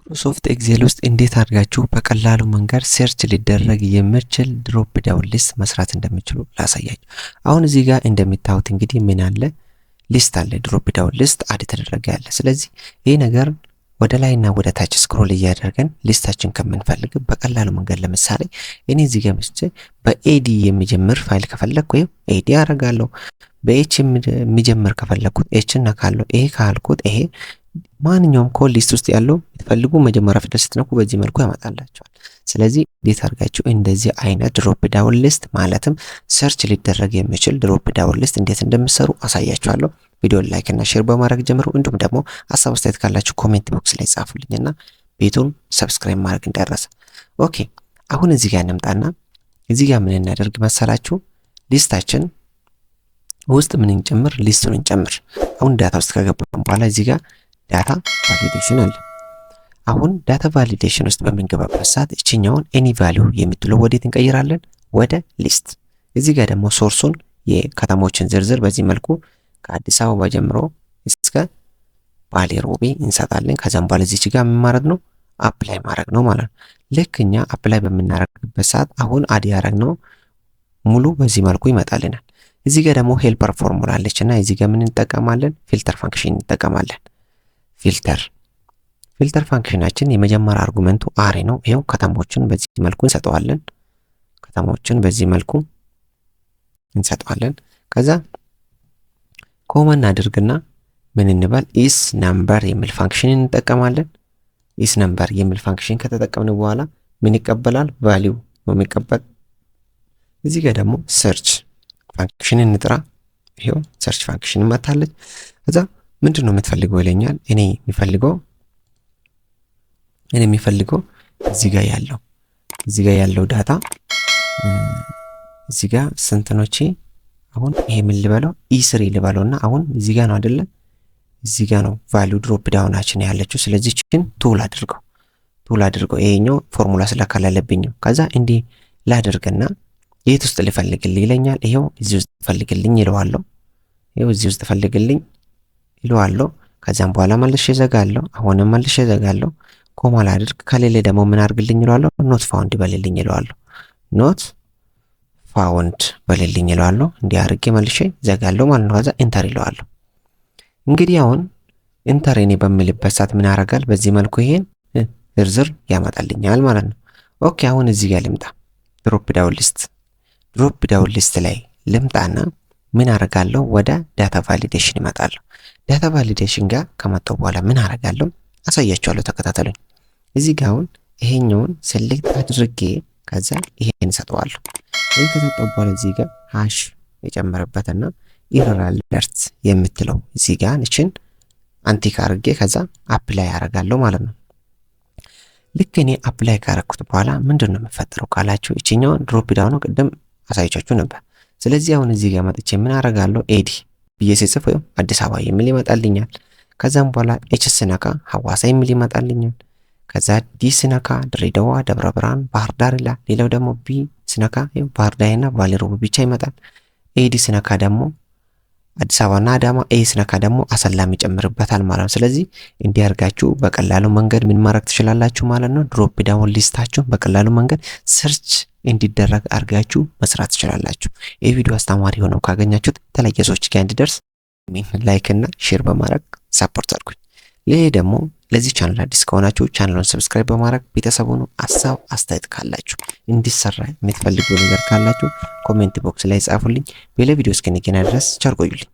ማይክሮሶፍት ኤክሴል ውስጥ እንዴት አድርጋችሁ በቀላሉ መንገድ ሰርች ሊደረግ የሚችል ድሮፕ ዳውን ሊስት መስራት እንደምትችሉ ላሳያችሁ። አሁን እዚህ ጋር እንደምታዩት እንግዲህ ምን አለ? ሊስት አለ። ድሮፕ ዳውን ሊስት አድ ተደረገ ያለ። ስለዚህ ይሄ ነገር ወደ ላይና ወደ ታች ስክሮል እያደረገን ሊስታችን ከምንፈልግ በቀላሉ መንገድ ለምሳሌ እኔ እዚህ ጋር መስቼ በኤዲ የሚጀምር ፋይል ከፈለኩ ወይ ኤዲ አደርጋለሁ። በኤች የሚጀምር ከፈለኩት ኤች ነካለሁ። ይሄ ካልኩት ይሄ ማንኛውም ኮድ ሊስት ውስጥ ያለው የምትፈልጉ መጀመሪያ ፊደል ስትነኩ በዚህ መልኩ ያመጣላችኋል። ስለዚህ እንዴት አድርጋችሁ እንደዚህ አይነት ድሮፕ ዳውን ሊስት ማለትም ሰርች ሊደረግ የሚችል ድሮፕ ዳውን ሊስት እንዴት እንደምትሰሩ አሳያችኋለሁ። ቪዲዮ ላይክ እና ሼር በማድረግ ጀምሩ። እንዲሁም ደግሞ ሀሳብ አስተያየት ካላችሁ ኮሜንት ቦክስ ላይ ጻፉልኝና ቤቱን ሰብስክራይብ ማድረግ እንዳይረሳ። ኦኬ አሁን እዚህ ጋር እንምጣና እዚህ ጋር ምን እናደርግ መሰላችሁ? ሊስታችን ውስጥ ምን እንጨምር? ሊስቱን እንጨምር። አሁን ዳታ ውስጥ ከገባን በኋላ እዚህ ጋር ዳታ ቫሊዴሽን አለ። አሁን ዳታ ቫሊዴሽን ውስጥ በምንገባበት ሰዓት እቺኛውን ኤኒ ቫልዩ የምትለው ወዴት እንቀይራለን? ወደ ሊስት። እዚህ ጋር ደግሞ ሶርሱን የከተሞችን ዝርዝር በዚህ መልኩ ከአዲስ አበባ ጀምሮ እስከ ባሌ ሮቤ እንሰጣለን። ከዛም በኋላ እዚች ጋር ምን ማድረግ ነው? አፕላይ ማድረግ ነው ማለት ነው። ልክ እኛ አፕላይ በምናደርግበት ሰዓት አሁን አድ ያደረግነው ሙሉ በዚህ መልኩ ይመጣልናል። እዚህ ጋር ደግሞ ሄልፐር ፎርሙላ አለችና እዚህ ጋር ምን እንጠቀማለን? ፊልተር ፋንክሽን እንጠቀማለን። ፊልተር ፋንክሽናችን የመጀመሪያ አርጉመንቱ አሬ ነው። ይሄው ከተሞችን በዚህ መልኩ እንሰጠዋለን። ከተሞችን በዚህ መልኩ እንሰጠዋለን። ከዛ ኮመን አድርግና ምን እንበል? ኢስ ነምበር የሚል ፋንክሽን እንጠቀማለን። ኢስ ነምበር የሚል ፋንክሽን ከተጠቀምን በኋላ ምን ይቀበላል? ቫልዩ ነው የሚቀበል። እዚህ ጋር ደግሞ ሰርች ፋንክሽን እንጥራ። ይሄው ሰርች ፋንክሽን መታለች። ከዛ ምንድነው የምትፈልገው ይለኛል። እኔ የሚፈልገው እዚህ ጋር ያለው ዳታ እዚህ ጋር ስንትኖቼ አሁን ይሄ ምን ልበለው? ኢ3 ልበለውና አሁን እዚህ ጋር ነው አይደለ? እዚህ ጋር ነው ቫልዩ ድሮፕ ዳውናችን ያለችው። ስለዚህ እቺን ቱል አድርገው ይሄኛው ፎርሙላ ስለከለለብኝ ከዛ እንዲህ ላድርግና የት ውስጥ ልፈልግልኝ ይለኛል። ይሄው እዚህ ውስጥ ፈልግልኝ ይለዋለሁ። ከዛም በኋላ መልሼ ዘጋለሁ። አሁንም መልሼ ዘጋለሁ። ኮማ ላድርግ። ከሌለ ደግሞ ምን አድርግልኝ ይለዋለሁ? ኖት ፋውንድ በልልኝ ይለዋለሁ። ኖት ፋውንድ በልልኝ ይለዋለሁ። እንዲህ አድርጌ መልሼ ዘጋለሁ ማለት ነው። ከዛ ኢንተር ይለዋለሁ። እንግዲህ አሁን ኢንተር እኔ በሚልበት ሰዓት ምን ያደርጋል? በዚህ መልኩ ይሄን ዝርዝር ያመጣልኛል ማለት ነው። ኦኬ አሁን እዚህ ጋር ልምጣ። ድሮፕ ዳውን ሊስት ላይ ልምጣና ምን አደርጋለሁ? ወደ ዳታ ቫሊዴሽን ይመጣለሁ። ዳታ ቫሊዴሽን ጋር ከመጣሁ በኋላ ምን አደርጋለሁ? አሳያችኋለሁ። ተከታተሉኝ። እዚህ ጋር አሁን ይሄኛውን ሴሌክት አድርጌ ከዛ ይሄን ሰጠዋለሁ። ይሄን ከሰጠው በኋላ እዚህ ጋር ሃሽ የጨመረበትና ኢረር አለርት የምትለው እዚህ ጋር እቺን አንቲክ አድርጌ ከዛ አፕላይ አደርጋለሁ ማለት ነው። ልክ እኔ አፕላይ ካረኩት በኋላ ምንድነው የሚፈጠረው ካላችሁ እቺኛውን ድሮፕ ዳውን ነው ቅድም አሳይቻችሁ ነበር። ስለዚህ አሁን እዚህ ጋር መጥቼ ምን አደርጋለሁ? ኤዲ ብዬ ሲጽፍ አዲስ አበባ የሚል ይመጣልኛል። ከዛም በኋላ ኤች ስነካ ሐዋሳ የሚል ይመጣልኛል። ከዛ ዲ ስነካ ድሬዳዋ፣ ደብረ ብርሃን፣ ባህር ዳር ይላል። ሌላው ደግሞ ቢ ስነካ ባህር ዳርና ባሌ ሮቤ ብቻ ይመጣል። ኤዲ ስነካ ደግሞ አዲስ አበባና አዳማ፣ ኤ ስነካ ደግሞ አሰላም ይጨምርበታል ማለት ነው። ስለዚህ እንዲያርጋችሁ በቀላሉ መንገድ ምን ማድረግ ትችላላችሁ ማለት ነው። ድሮፕ ዳውን ሊስታችሁ በቀላሉ መንገድ ሰርች እንዲደረግ አርጋችሁ መስራት ትችላላችሁ። ይህ ቪዲዮ አስተማሪ ሆነው ካገኛችሁት የተለያየ ሰዎች ጋር እንዲደርስ ላይክ እና ሼር በማድረግ ሰፖርት አድርጉኝ። ሌላ ደግሞ ለዚህ ቻናል አዲስ ከሆናችሁ ቻናሉን ሰብስክራይብ በማድረግ ቤተሰቡ ነው። ሀሳብ አስተያየት ካላችሁ እንዲሰራ የምትፈልጉ ነገር ካላችሁ ኮሜንት ቦክስ ላይ ጻፉልኝ። በሌላ ቪዲዮ እስክንገናኝ ድረስ ቸር ቆዩልኝ።